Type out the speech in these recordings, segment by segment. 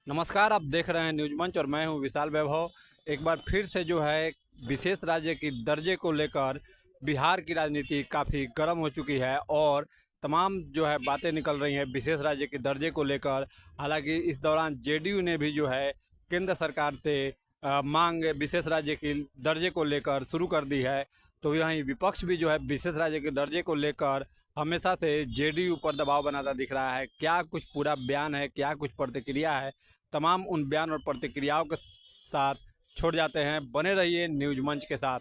नमस्कार, आप देख रहे हैं न्यूज़ मंच और मैं हूं विशाल वैभव। एक बार फिर से जो है विशेष राज्य की दर्जे को लेकर बिहार की राजनीति काफ़ी गर्म हो चुकी है और तमाम जो है बातें निकल रही हैं विशेष राज्य के दर्जे को लेकर। हालांकि इस दौरान जेडीयू ने भी जो है केंद्र सरकार से मांग विशेष राज्य की दर्जे को लेकर शुरू कर दी है। तो यहीं विपक्ष भी जो है विशेष राज्य के दर्जे को लेकर हमेशा से जेडीयू पर दबाव बनाता दिख रहा है। क्या कुछ पूरा बयान है, क्या कुछ प्रतिक्रिया है, तमाम उन बयान और प्रतिक्रियाओं के साथ छोड़ जाते हैं। बने रहिए न्यूज मंच के साथ।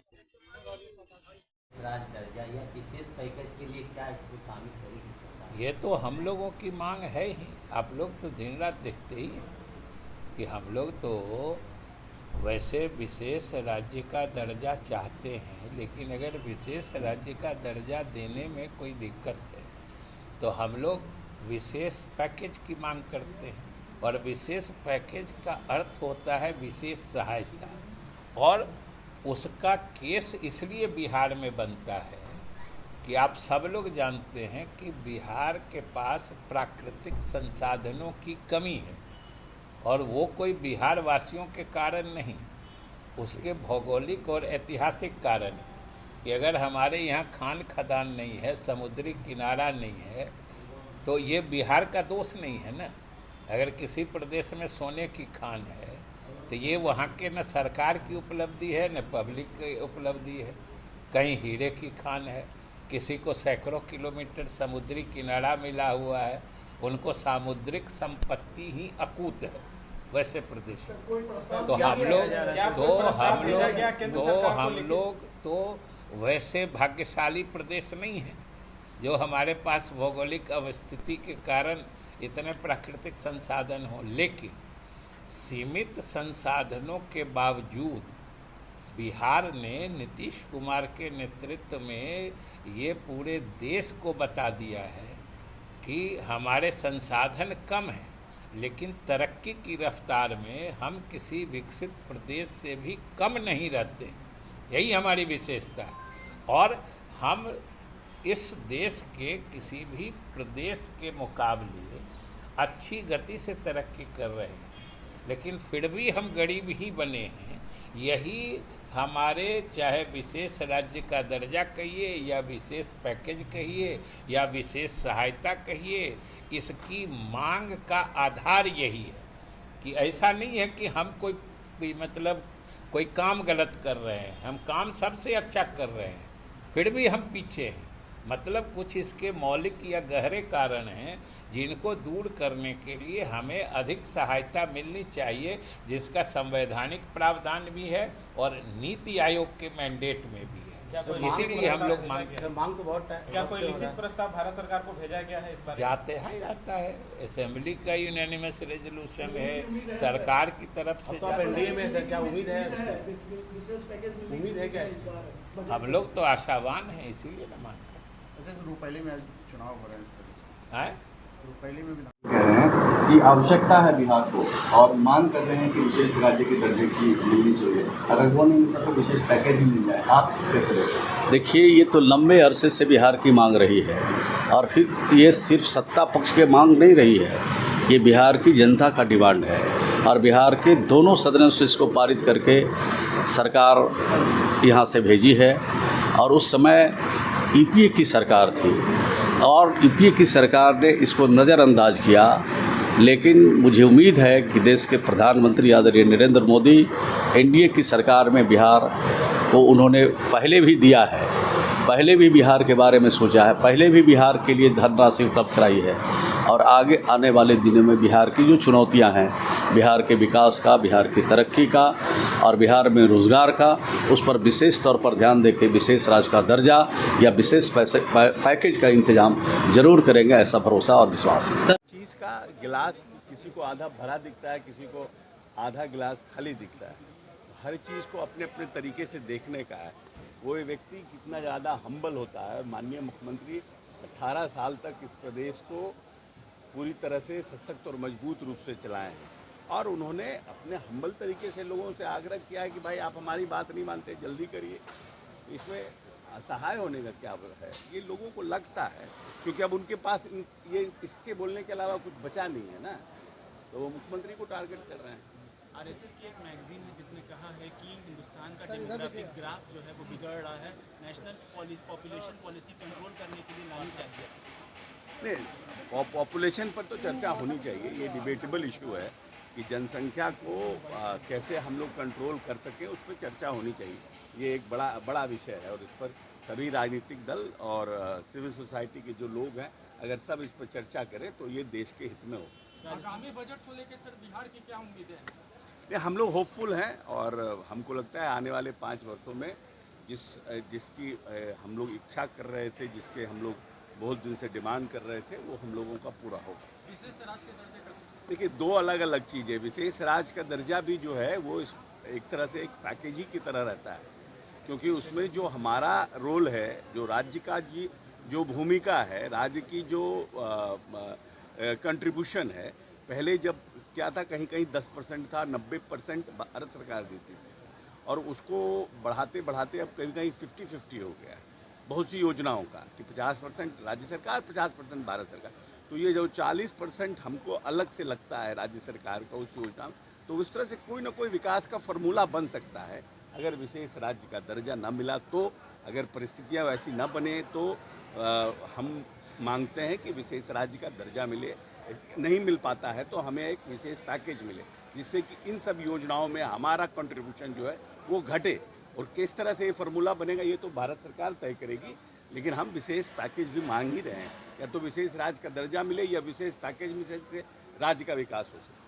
राज दर्जा या विशेष पैकेज के लिए क्या इसको शामिल करेगी सरकार? ये तो हम लोगों की मांग है ही। आप लोग तो दिन रात देखते ही हैं कि हम लोग तो वैसे विशेष राज्य का दर्जा चाहते हैं, लेकिन अगर विशेष राज्य का दर्जा देने में कोई दिक्कत है तो हम लोग विशेष पैकेज की मांग करते हैं। और विशेष पैकेज का अर्थ होता है विशेष सहायता, और उसका केस इसलिए बिहार में बनता है कि आप सब लोग जानते हैं कि बिहार के पास प्राकृतिक संसाधनों की कमी है, और वो कोई बिहार वासियों के कारण नहीं, उसके भौगोलिक और ऐतिहासिक कारण है कि अगर हमारे यहाँ खान खदान नहीं है, समुद्री किनारा नहीं है, तो ये बिहार का दोष नहीं है ना। अगर किसी प्रदेश में सोने की खान है तो ये वहाँ के न सरकार की उपलब्धि है न पब्लिक की उपलब्धि है। कहीं हीरे की खान है, किसी को सैकड़ों किलोमीटर समुद्री किनारा मिला हुआ है, उनको सामुद्रिक संपत्ति ही अकूत है वैसे प्रदेश। तो हम लोग तो वैसे भाग्यशाली प्रदेश नहीं है जो हमारे पास भौगोलिक अवस्थिति के कारण इतने प्राकृतिक संसाधन हो, लेकिन सीमित संसाधनों के बावजूद बिहार ने नीतीश कुमार के नेतृत्व में ये पूरे देश को बता दिया है कि हमारे संसाधन कम हैं, लेकिन तरक्की की रफ्तार में हम किसी विकसित प्रदेश से भी कम नहीं रहते। यही हमारी विशेषता है, और हम इस देश के किसी भी प्रदेश के मुकाबले अच्छी गति से तरक्की कर रहे हैं, लेकिन फिर भी हम गरीब ही बने हैं। यही हमारे चाहे विशेष राज्य का दर्जा कहिए या विशेष पैकेज कहिए या विशेष सहायता कहिए, इसकी मांग का आधार यही है कि ऐसा नहीं है कि हम कोई काम गलत कर रहे हैं। हम काम सबसे अच्छा कर रहे हैं, फिर भी हम पीछे हैं। मतलब कुछ इसके मौलिक या गहरे कारण हैं जिनको दूर करने के लिए हमें अधिक सहायता मिलनी चाहिए, जिसका संवैधानिक प्रावधान भी है और नीति आयोग के मैंडेट में भी है। इसीलिए हम लोग मांग तो बहुत है। क्या कोई लिखित प्रस्ताव भारत सरकार को भेजा गया है इस बारे? जाता है असेंबली का यूनैनिमस रेजोल्यूशन है सरकार की तरफ से। तो आप एनडीए में सर क्या उम्मीद है क्या? हम लोग तो आशावान हैं, इसीलिए ना मांग रूपैली में चुनाव हो रहे हैं सर। है। रूपैली में भी कह रहे हैं कि आवश्यकता है बिहार को, और मांग कर रहे हैं कि विशेष राज्य की दर्जे की मिलनी चाहिए। अगर वो नहीं मिलता तो विशेष पैकेज ही मिल जाए। आप कैसे देखते हैं? देखिए, ये तो लंबे अरसे से बिहार की मांग रही है, और फिर ये सिर्फ सत्ता पक्ष की मांग नहीं रही है, ये बिहार की जनता का डिमांड है। और बिहार के दोनों सदनों से इसको पारित करके सरकार यहाँ से भेजी है, और उस समय यूपीए की सरकार थी और यूपीए की सरकार ने इसको नज़रअंदाज किया। लेकिन मुझे उम्मीद है कि देश के प्रधानमंत्री आदरणीय नरेंद्र मोदी एनडीए की सरकार में बिहार को उन्होंने पहले भी दिया है, पहले भी बिहार के बारे में सोचा है, पहले भी बिहार के लिए धनराशि उपलब्ध कराई है। और आगे आने वाले दिनों में बिहार की जो चुनौतियां हैं, बिहार के विकास का, बिहार की तरक्की का और बिहार में रोज़गार का, उस पर विशेष तौर पर ध्यान देकर विशेष राज्य का दर्जा या विशेष पैकेज का इंतजाम जरूर करेंगे, ऐसा भरोसा और विश्वास है। चीज़ का गिलास किसी को आधा भरा दिखता है, किसी को आधा गिलास खाली दिखता है। हर चीज़ को अपने अपने तरीके से देखने का है। वो व्यक्ति कितना ज़्यादा हम्बल होता है। माननीय मुख्यमंत्री 18 साल तक इस प्रदेश को पूरी तरह से सशक्त और मजबूत रूप से चलाए हैं, और उन्होंने अपने हम्बल तरीके से लोगों से आग्रह किया है कि भाई आप हमारी बात नहीं मानते, जल्दी करिए। इसमें असहाय होने का क्या है, ये लोगों को लगता है, क्योंकि अब उनके पास ये इसके बोलने के अलावा कुछ बचा नहीं है ना। तो वो मुख्यमंत्री को टारगेट कर रहे हैं। आरएसएस की एक मैगजीन है जिसने कहा है कि हिंदुस्तान का डेमोग्राफिक ग्राफ जो है वो बिगड़ रहा है, नेशनल पॉपुलेशन पॉलिसी कंट्रोल करने के लिए लानी चाहिए। नहीं, पॉपुलेशन पर तो चर्चा होनी चाहिए, ये डिबेटेबल इशू है कि जनसंख्या को कैसे हम लोग कंट्रोल कर सकें, उस पर चर्चा होनी चाहिए। ये एक बड़ा विषय है और इस पर सभी राजनीतिक दल और सिविल सोसाइटी के जो लोग हैं, अगर सब इस पर चर्चा करें तो ये देश के हित में हो। आगामी बजट को लेकर सर बिहार की क्या उम्मीदें हैं? नहीं, हम लोग होपफुल हैं और हमको लगता है आने वाले 5 वर्षों में जिसकी हम लोग इच्छा कर रहे थे, जिसके हम लोग बहुत दिन से डिमांड कर रहे थे, वो हम लोगों का पूरा होगा। विशेष राज्य के दर्जे का देखिए, 2 अलग अलग चीज़ें। विशेष राज्य का दर्जा भी जो है वो एक तरह से एक पैकेज ही की तरह रहता है, क्योंकि उसमें जो हमारा रोल है, जो राज्य का जो भूमिका है, राज्य की जो कंट्रीब्यूशन है, पहले जब क्या था, कहीं कहीं 10% था, 90% भारत सरकार देती थी और उसको बढ़ाते बढ़ाते अब कहीं कहीं 50-50 हो गया है बहुत सी योजनाओं का, कि 50% राज्य सरकार, 50% भारत सरकार। तो ये जो 40% हमको अलग से लगता है राज्य सरकार का उस योजना, तो उस तरह से कोई ना कोई विकास का फॉर्मूला बन सकता है। अगर विशेष राज्य का दर्जा न मिला तो, अगर परिस्थितियाँ वैसी न बने तो हम मांगते हैं कि विशेष राज्य का दर्जा मिले। नहीं मिल पाता है तो हमें एक विशेष पैकेज मिले, जिससे कि इन सब योजनाओं में हमारा कंट्रीब्यूशन जो है वो घटे। और किस तरह से ये फार्मूला बनेगा ये तो भारत सरकार तय करेगी, लेकिन हम विशेष पैकेज भी मांग ही रहे हैं। या तो विशेष राज्य का दर्जा मिले या विशेष पैकेज में से राज्य का विकास हो सके।